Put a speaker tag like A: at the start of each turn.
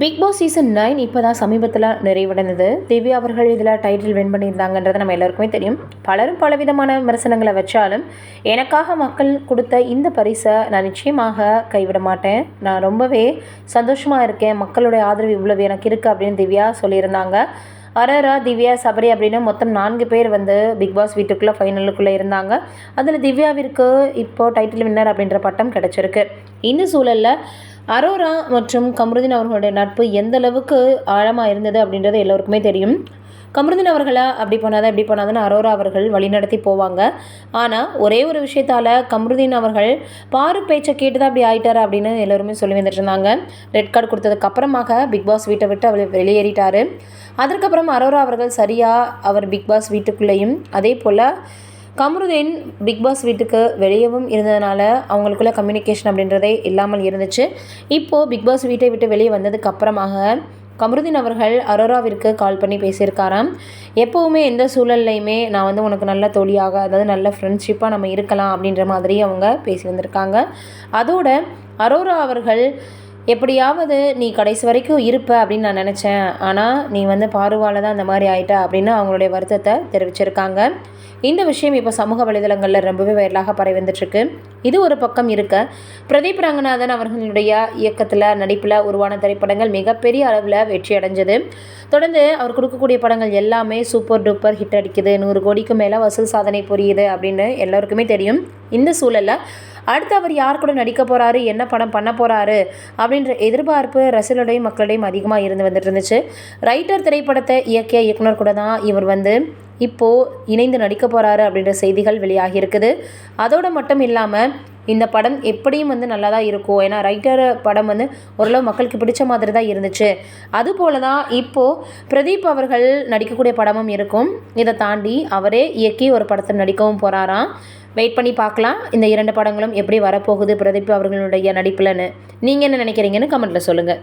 A: Big Boss season 9 இப்போ தான் சமீபத்தில் நிறைவடைந்தது. திவ்யா அவர்கள் இதில் டைட்டில் வின் பண்ணியிருந்தாங்கன்றது நம்ம எல்லாருக்குமே தெரியும். பலரும் பலவிதமான விமர்சனங்களை வச்சாலும் எனக்காக மக்கள் கொடுத்த இந்த பரிசை நான் நிச்சயமாக கைவிட மாட்டேன். நான் ரொம்பவே சந்தோஷமாக இருக்கேன். மக்களுடைய ஆதரவு இவ்வளவு எனக்கு இருக்குது அப்படின்னு திவ்யா சொல்லியிருந்தாங்க. அரரா, திவ்யா, சபரி அப்படின்னு மொத்தம் 4 பேர் பிக் பாஸ் வீட்டுக்குள்ளே ஃபைனலுக்குள்ளே இருந்தாங்க. அதில் திவ்யாவிற்கு இப்போது டைட்டில் வின்னர் அப்படின்ற பட்டம் கிடச்சிருக்கு. இந்த சூழலில் அரோரா மற்றும் கமருதீன் அவர்களுடைய நட்பு எந்த அளவுக்கு ஆழமாக இருந்தது அப்படின்றது எல்லோருக்குமே தெரியும். கமருதீன் அவர்களை அப்படி பண்ணாத இப்படி பண்ணாதுன்னு அரோரா அவர்கள் வழிநடத்தி போவாங்க. ஆனால் ஒரே ஒரு விஷயத்தால் கமருதீன் அவர்கள் பாரு பேச்சை கேட்டு தான் அப்படி ஆயிட்டார் அப்படின்னு எல்லோருமே சொல்லி வந்துட்டு இருந்தாங்க. ரெட் கார்டு கொடுத்ததுக்கு அப்புறமாக பிக் பாஸ் வீட்டை விட்டு அவர் வெளியேறிட்டார். அதற்கப்புறம் அரோரா அவர்கள் சரியாக அவர் பிக் பாஸ் வீட்டுக்குள்ளேயும் அதே போல் கமருதீன் பிக் பாஸ் வீட்டுக்கு வெளியவும் இருந்ததுனால அவங்களுக்குள்ள கம்யூனிகேஷன் அப்படின்றதே இல்லாமல் இருந்துச்சு. இப்போது பிக் பாஸ் வீட்டை விட்டு வெளியே வந்ததுக்கு அப்புறமாக கமருதீன் அவர்கள் அரோராவிற்கு கால் பண்ணி பேசியிருக்காராம். எப்போவுமே எந்த சூழல்லையுமே நான் உனக்கு நல்ல தோழியாக, அதாவது நல்ல ஃப்ரெண்ட்ஷிப்பாக நம்ம இருக்கலாம் அப்படின்ற மாதிரி அவங்க பேசி வந்திருக்காங்க. அதோட அரோரா அவர்கள் எப்படியாவது நீ கடைசி வரைக்கும் இருப்ப அப்படின்னு நான் நினச்சேன், ஆனால் நீ பாருவால் தான் அந்த மாதிரி ஆயிட்ட அப்படின்னு அவங்களுடைய வருத்தத்தை தெரிவிச்சிருக்காங்க. இந்த விஷயம் இப்போ சமூக வலைதளங்களில் ரொம்பவே வைரலாக பரவி வந்துட்டுருக்கு. இது ஒரு பக்கம் இருக்க, பிரதீப் ரங்கநாதன் அவர்களுடைய இயக்கத்தில் நடிப்பில் உருவான திரைப்படங்கள் மிகப்பெரிய அளவில் வெற்றி அடைஞ்சது. தொடர்ந்து அவர் கொடுக்கக்கூடிய படங்கள் எல்லாமே சூப்பர் டூப்பர் ஹிட் அடிக்குது, 100 கோடிக்கு மேலே வசூல் சாதனை புரியுது அப்படின்னு எல்லாருக்குமே தெரியும். இந்த சூழலில் அடுத்து அவர் யார் கூட நடிக்க போகிறாரு, என்ன படம் பண்ண போகிறாரு அப்படின்ற எதிர்பார்ப்பு ரசிகர்களுடையும் மக்களிடையும் அதிகமாக இருந்து வந்துட்டு இருந்துச்சு. ரைட்டர் திரைப்படத்தை இயக்கிய இயக்குனர் கூட தான் இவர் இப்போது இணைந்து நடிக்க போகிறாரு அப்படின்ற செய்திகள் வெளியாகி இருக்குது. அதோடு மட்டும் இல்லாமல் இந்த படம் எப்படியும் நல்லா தான் இருக்கும். ஏன்னா ரைட்டர் படம் ஓரளவு மக்களுக்கு பிடிச்ச மாதிரி தான் இருந்துச்சு. அதுபோல தான் இப்போது பிரதீப் அவர்கள் நடிக்கக்கூடிய படமும் இருக்கும். இதை தாண்டி அவரே இயக்கி ஒரு படத்தை நடிக்கவும் போகிறாராம். வெயிட் பண்ணி பார்க்கலாம் இந்த 2 படங்களும் எப்படி வரப்போகுது பிரதீப் அவர்களுடைய நடிப்புலன்னு. நீங்கள் என்ன நினைக்கிறீங்கன்னு கமெண்ட்டில் சொல்லுங்கள்.